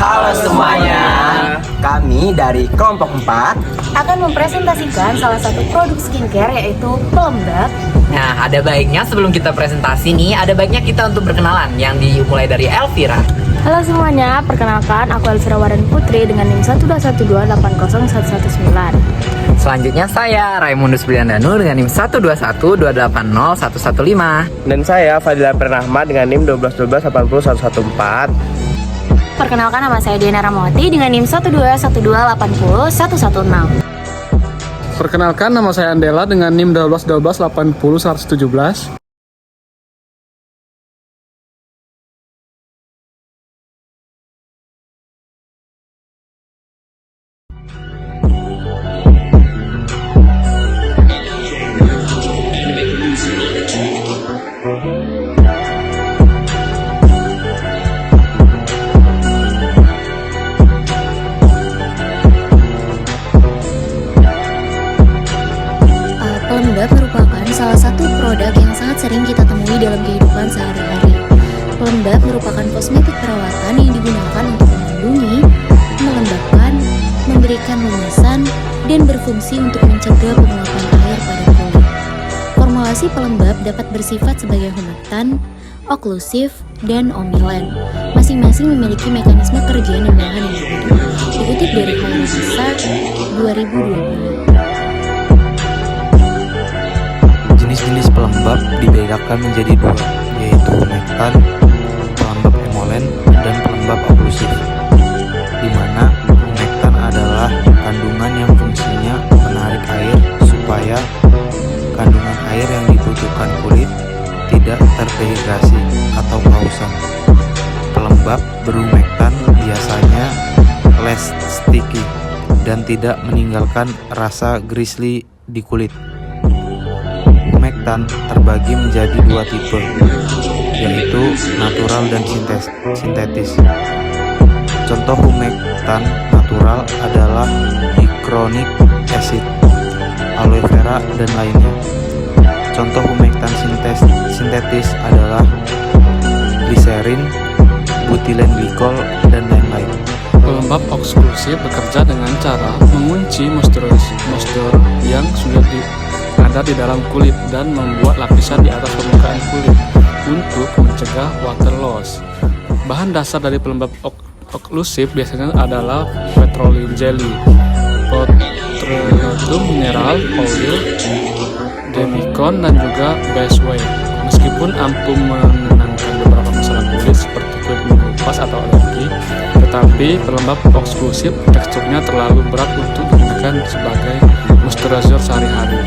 Halo semuanya. Kami dari kelompok 4 akan mempresentasikan salah satu produk skincare yaitu pelembab. Nah, ada baiknya sebelum kita presentasi nih, ada baiknya kita untuk berkenalan yang dimulai dari Elvira. Halo semuanya, perkenalkan aku Elvira Wardani Putri dengan NIM 121280119. Selanjutnya saya Raimundus Briliandanu dengan NIM 121280115. Dan saya Fadila Pernahma dengan NIM 121280114. Perkenalkan nama saya Diana Ramawati dengan NIM 121280116. Perkenalkan, nama saya Andela dengan NIM 121280117. Pelembab merupakan salah satu produk yang sangat sering kita temui dalam kehidupan sehari-hari. Pelembab merupakan kosmetik perawatan yang digunakan untuk melindungi, melembabkan, memberikan lumasan, dan berfungsi untuk mencegah penguapan air pada kulit. Formulasi pelembab dapat bersifat sebagai humektan, oklusif, dan omilan. Masing-masing memiliki mekanisme kerja dan bahan yang berbeda. Dikutip dari Hairunisa 2020. Jenis-jenis pelembab dibedakan menjadi dua, yaitu humektan, pelembab emolen, dan pelembab oklusif. Di mana humektan adalah kandungan yang fungsinya menarik air supaya kandungan air yang dibutuhkan kulit tidak terdehidrasi atau kehausan. Pelembab berhumektan biasanya less sticky dan tidak meninggalkan rasa greasy di kulit. Humektan terbagi menjadi dua tipe, yaitu natural dan sintetis. Contoh humektan natural adalah hyaluronic acid, aloe vera, dan lainnya. Contoh humektan sintetis adalah gliserin, butilen glikol, dan lain-lain. Pelembab eksklusif bekerja dengan cara mengunci moisture yang sudah ada di dalam kulit dan membuat lapisan di atas permukaan kulit untuk mencegah water loss. Bahan dasar dari pelembab eksklusif biasanya adalah petroleum jelly, petroleum mineral oil, demicon, dan juga base weight. Meskipun ampuh menenangkan beberapa masalah kulit seperti kulit mengelupas atau alergi, tetapi pelembab eksklusif teksturnya terlalu berat untuk digunakan sebagai moisturizer sehari-hari.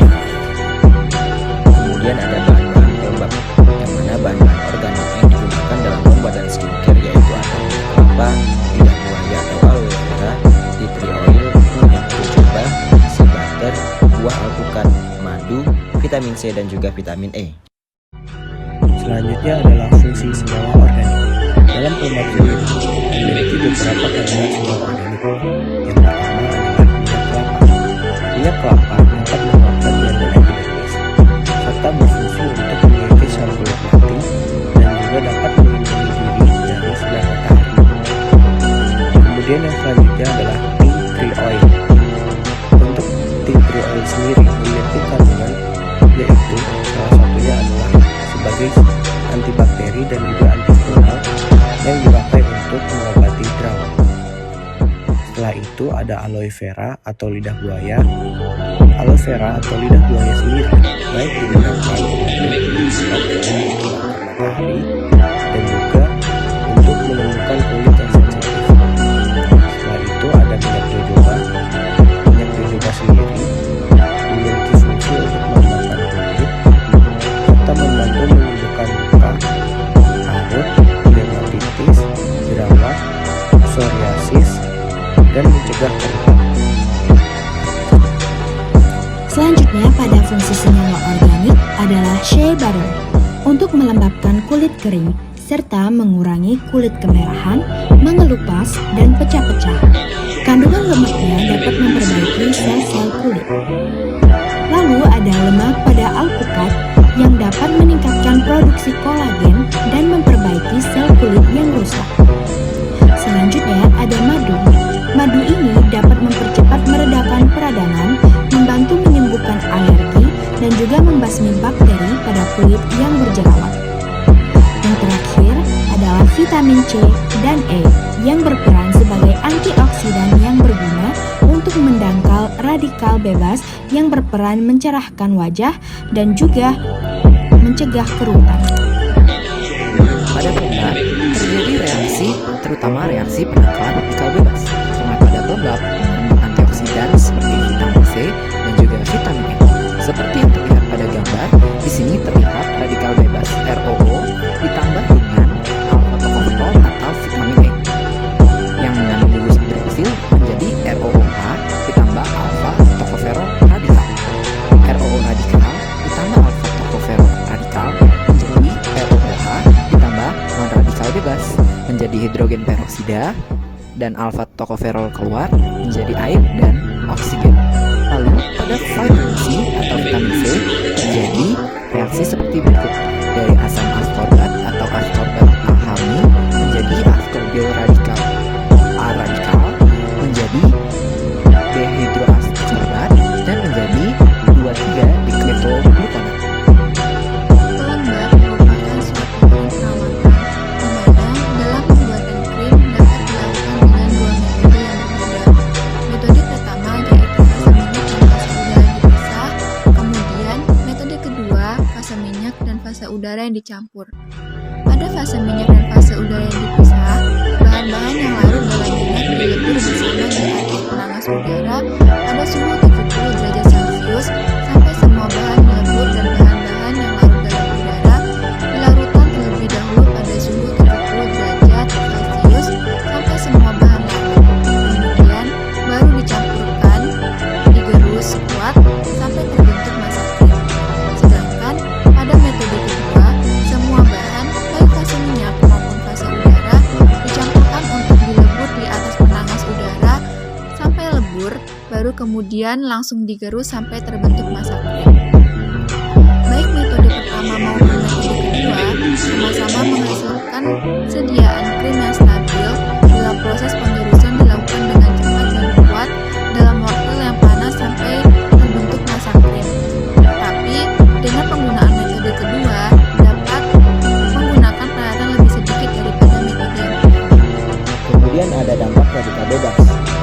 Kemudian ada bahan-bahan pelembab, yang mana bahan-bahan organik yang digunakan dalam pembuatan skincare yaitu ada kelapa, lidah buaya atau aloe vera, tea tree oil, minyak jojoba, sea butter, buah alpukat, madu, vitamin C, dan juga vitamin E. Selanjutnya adalah fungsi senyawa organik. Dalam pelembab sendiri memiliki beberapa kandungan senyawa organik. Yang pertama adalah minyak kelapa. Minyak kelapa dapat menguatkan jaringan epidermis serta berfungsi untuk memiliki sel kulit mati dan juga dapat melindungi diri dari sinar matahari. Kemudian yang selanjutnya adalah tea tree oil. Untuk tea tree oil sendiri memiliki kandungan yaitu salah satunya adalah sebagai antibakteri dan juga antifungal yang dipakai untuk mengobati jerawat. Setelah itu ada aloe vera atau lidah buaya. Aloe vera atau lidah buaya sendiri baik digunakan untuk mengobati matahari dan juga untuk menyembuhkan kulit yang sensitif. Setelah itu ada minyak jojoba. Minyak jojoba sendiri memiliki fungsi untuk melembabkan kulit serta membantu menyembuhkan luka, arut, dermatitis, jerawat, psoriasis, dan mencegah kerutan. Selanjutnya pada fungsi senyawa organik adalah shea butter untuk melembabkan kulit kering serta mengurangi kulit kemerahan, mengelupas, dan pecah-pecah. Kandungan lemaknya dapat memperbaiki sel-sel kulit. Lalu ada lemak pada alpukat yang dapat meningkatkan produksi kolagen dan memperbaiki sel kulit yang rusak. Selanjutnya ada Madu ini dapat mempercepat meredakan peradangan, membantu menyembuhkan alergi, dan juga membasmi bakteri pada kulit yang berjerawat. Yang terakhir adalah vitamin C dan E yang berperan sebagai antioksidan yang berguna untuk mendangkal radikal bebas yang berperan mencerahkan wajah dan juga mencegah kerutan. Pada pelembab terjadi reaksi, terutama reaksi penangkalan radikal bebas. Karena pada pelembab mengandung antioksidan seperti vitamin C dan juga vitamin E. Seperti yang terlihat pada gambar, di sini terlihat radikal bebas ROO ditambah dengan alfa tokoferol atau vitamin E yang mengandung gugus hidroksil menjadi ROOH ditambah alfa tokoferol radikal. ROO radikal ditambah alfa tokoferol radikal menjadi ROOH ditambah non radikal bebas menjadi hidrogen peroksida, dan alfa tokoferol keluar menjadi air dan oksigen. Lalu pada vitamin C atau vitamin C terjadi reaksi seperti berikut. Dari asam askorbat atau askorbat alhami menjadi askorbil radikal A radikal menjadi dehidroaskorbat dan menjadi 2,3 dikletoglukana. Pelembab merupakan suatu krim perawatan, di mana dalam pembuatan krim dapat dilakukan dengan dua metode yang berbeda. Metode pertama yaitu fase minyak dan fase udara dipisah, kemudian metode kedua fase minyak dan fase udara yang dicampur. Pada fase minyak dan fase udara yang dipisah, bahan-bahan yang larut dalam minyak dilebur bersama di atas penanas udara pada suhu 70 derajat Celcius sampai semua bahan melebur, dan bahan-bahan yang larut dalam udara dilarutkan terlebih dahulu pada suhu 70 derajat Celcius sampai semua bahan larut. Kemudian baru dicampurkan, digerus kuat sampai terbentuk massa krim. Sedangkan pada metode kedua, semua bahan baik fase minyak maupun fase udara dicampurkan untuk dilebur di atas penangas udara sampai lebur, baru kemudian langsung digerus sampai terbentuk massa krim. Baik metode pertama maupun metode kedua sama-sama menghasilkan sediaan krim yang stabil bila proses penggerusan dilakukan dengan cepat dan kuat dalam waktu yang panas sampai terbentuk massa krim. Tetapi dengan penggunaan metode kedua dapat menggunakan peralatan lebih sedikit daripada metode yang pertama. Kemudian ada dampak radikal bebas,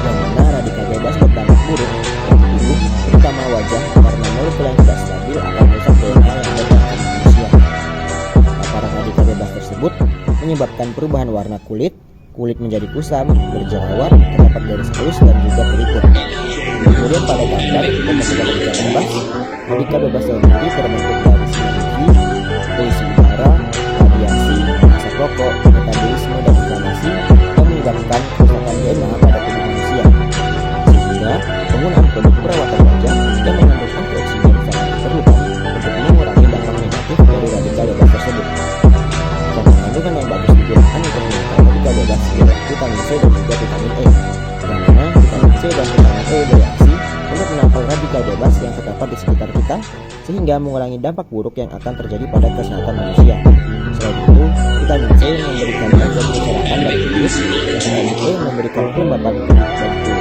yang mana radikal bebas berdampak buruk bagi tubuh, terutama wajah, karena molekul yang tidak stabil akan merusak DNA yang ada dalam tubuh manusia. Paparan radikal bebas tersebut menyebabkan perubahan warna kulit menjadi kusam, berjerawat, terdapat garis halus dan juga keriput. Kemudian pada gambar pembentukan radikal bebas sendiri terbentuk dari sinar UV, polusi udara, radiasi, asap rokok, metabolisme dan inflamasi yang menyebabkan kerusakan DNA pada tubuh manusia. Sehingga penggunaan produk perawatan wajah yang mengandung antioksidan sangat diperlukan untuk mengurangi dampak negatif dari radikal bebas tersebut. Contoh kandungan yang bagus digunakan untuk menangkal radikal bebas adalah vitamin C dan juga vitamin E, yang mana vitamin C dan vitamin E bereaksi untuk menangkal radikal bebas yang terdapat di sekitar kita, sehingga mengurangi dampak buruk yang akan terjadi pada kesehatan manusia. Selain itu, vitamin C memberikan efek pencerahan bagi kulit, dan vitamin E memberikan kelembapan kulit bagi kulit.